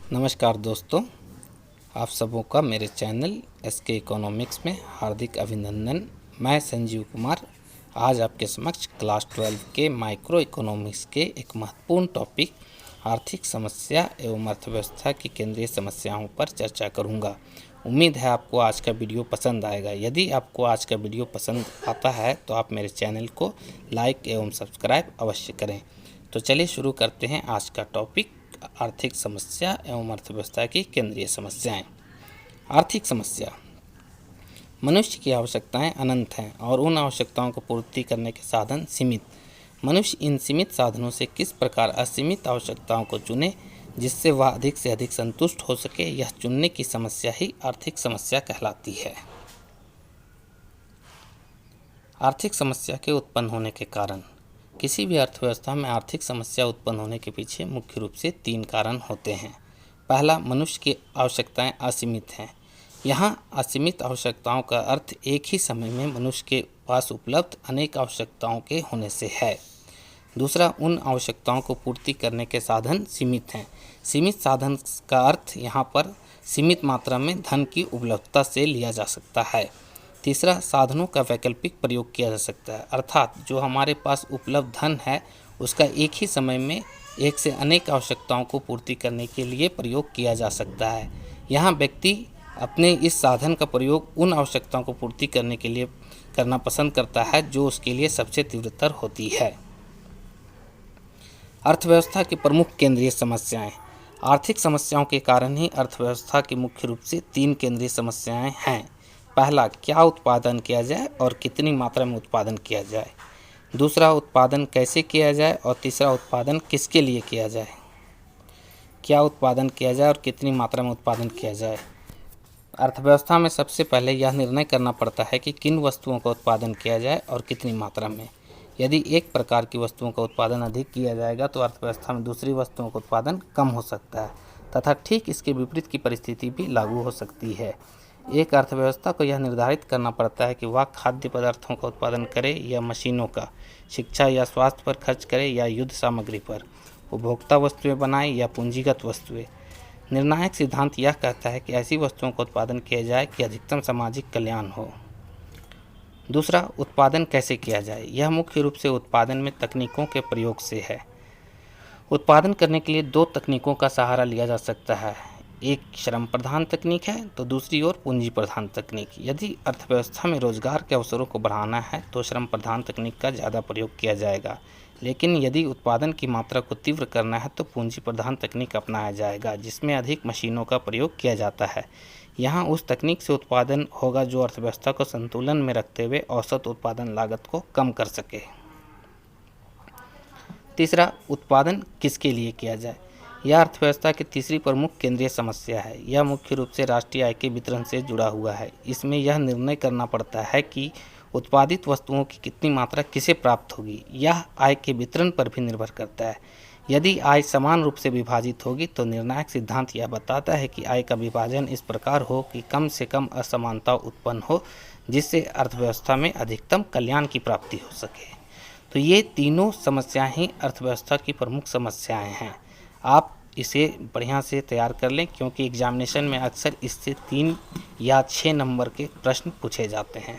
नमस्कार दोस्तों, आप सबों का मेरे चैनल एसके इकोनॉमिक्स में हार्दिक अभिनंदन। मैं संजीव कुमार आज आपके समक्ष क्लास 12 के माइक्रो इकोनॉमिक्स के एक महत्वपूर्ण टॉपिक आर्थिक समस्या एवं अर्थव्यवस्था की केंद्रीय समस्याओं पर चर्चा करूंगा। उम्मीद है आपको आज का वीडियो पसंद आएगा। यदि आपको आज का वीडियो पसंद आता है तो आप मेरे चैनल को लाइक एवं सब्सक्राइब अवश्य करें। तो चलिए शुरू करते हैं आज का टॉपिक, आर्थिक समस्या एवं अर्थव्यवस्था की केंद्रीय समस्याएं। आर्थिक समस्या। मनुष्य की आवश्यकताएं अनंत हैं और उन आवश्यकताओं को पूर्ति करने के साधन सीमित। मनुष्य इन सीमित साधनों से किस प्रकार असीमित आवश्यकताओं को चुने जिससे वह अधिक से अधिक संतुष्ट हो सके, यह चुनने की समस्या ही आर्थिक समस्या कहलाती है। आर्थिक समस्या के उत्पन्न होने के कारण। किसी भी अर्थव्यवस्था में आर्थिक समस्या उत्पन्न होने के पीछे मुख्य रूप से 3 कारण होते हैं। पहला, मनुष्य की आवश्यकताएं असीमित हैं। यहाँ असीमित आवश्यकताओं का अर्थ एक ही समय में मनुष्य के पास उपलब्ध अनेक आवश्यकताओं के होने से है। दूसरा, उन आवश्यकताओं को पूर्ति करने के साधन सीमित हैं। सीमित साधन का अर्थ यहाँ पर सीमित मात्रा में धन की उपलब्धता से लिया जा सकता है। तीसरा, साधनों का वैकल्पिक प्रयोग किया जा सकता है, अर्थात जो हमारे पास उपलब्ध धन है उसका एक ही समय में एक से अनेक आवश्यकताओं को पूर्ति करने के लिए प्रयोग किया जा सकता है। यहाँ व्यक्ति अपने इस साधन का प्रयोग उन आवश्यकताओं को पूर्ति करने के लिए करना पसंद करता है जो उसके लिए सबसे तीव्रतर होती है। अर्थव्यवस्था की प्रमुख केंद्रीय समस्याएं। आर्थिक समस्याओं के कारण ही अर्थव्यवस्था की मुख्य रूप से 3 केंद्रीय समस्याएं हैं। पहला, क्या उत्पादन किया जाए और कितनी मात्रा में उत्पादन किया जाए। दूसरा, उत्पादन कैसे किया जाए और तीसरा, उत्पादन किसके लिए किया जाए। क्या उत्पादन किया जाए और कितनी मात्रा में उत्पादन किया जाए। अर्थव्यवस्था में सबसे पहले यह निर्णय करना पड़ता है कि किन वस्तुओं का उत्पादन किया जाए और कितनी मात्रा में। यदि एक प्रकार की वस्तुओं का उत्पादन अधिक किया जाएगा तो अर्थव्यवस्था में दूसरी वस्तुओं का उत्पादन कम हो सकता है तथा ठीक इसके विपरीत की परिस्थिति भी लागू हो सकती है। एक अर्थव्यवस्था को यह निर्धारित करना पड़ता है कि वह खाद्य पदार्थों का उत्पादन करे या मशीनों का, शिक्षा या स्वास्थ्य पर खर्च करे या युद्ध सामग्री पर, उपभोक्ता वस्तुएं बनाए या पूंजीगत वस्तुएं। निर्णायक सिद्धांत यह कहता है कि ऐसी वस्तुओं का उत्पादन किया जाए कि अधिकतम सामाजिक कल्याण हो। दूसरा, उत्पादन कैसे किया जाए। यह मुख्य रूप से उत्पादन में तकनीकों के प्रयोग से है। उत्पादन करने के लिए 2 तकनीकों का सहारा लिया जा सकता है। एक श्रम प्रधान तकनीक है तो दूसरी ओर पूंजी प्रधान तकनीक। यदि अर्थव्यवस्था में रोजगार के अवसरों को बढ़ाना है तो श्रम प्रधान तकनीक का ज़्यादा प्रयोग किया जाएगा, लेकिन यदि उत्पादन की मात्रा को तीव्र करना है तो पूंजी प्रधान तकनीक अपनाया जाएगा जिसमें अधिक मशीनों का प्रयोग किया जाता है। यहाँ उस तकनीक से उत्पादन होगा जो अर्थव्यवस्था को संतुलन में रखते हुए औसत उत्पादन लागत को कम कर सके। तीसरा, उत्पादन किसके लिए किया जाए। यह अर्थव्यवस्था की तीसरी प्रमुख केंद्रीय समस्या है। यह मुख्य रूप से राष्ट्रीय आय के वितरण से जुड़ा हुआ है। इसमें यह निर्णय करना पड़ता है कि उत्पादित वस्तुओं की कितनी मात्रा किसे प्राप्त होगी। यह आय के वितरण पर भी निर्भर करता है। यदि आय समान रूप से विभाजित होगी तो निर्णायक सिद्धांत यह बताता है कि आय का विभाजन इस प्रकार हो कि कम से कम असमानता उत्पन्न हो जिससे अर्थव्यवस्था में अधिकतम कल्याण की प्राप्ति हो सके। तो ये तीनों समस्याएं ही अर्थव्यवस्था की प्रमुख समस्याएं हैं। आप इसे बढ़िया से तैयार कर लें क्योंकि एग्जामिनेशन में अक्सर इससे 3 या 6 नंबर के प्रश्न पूछे जाते हैं।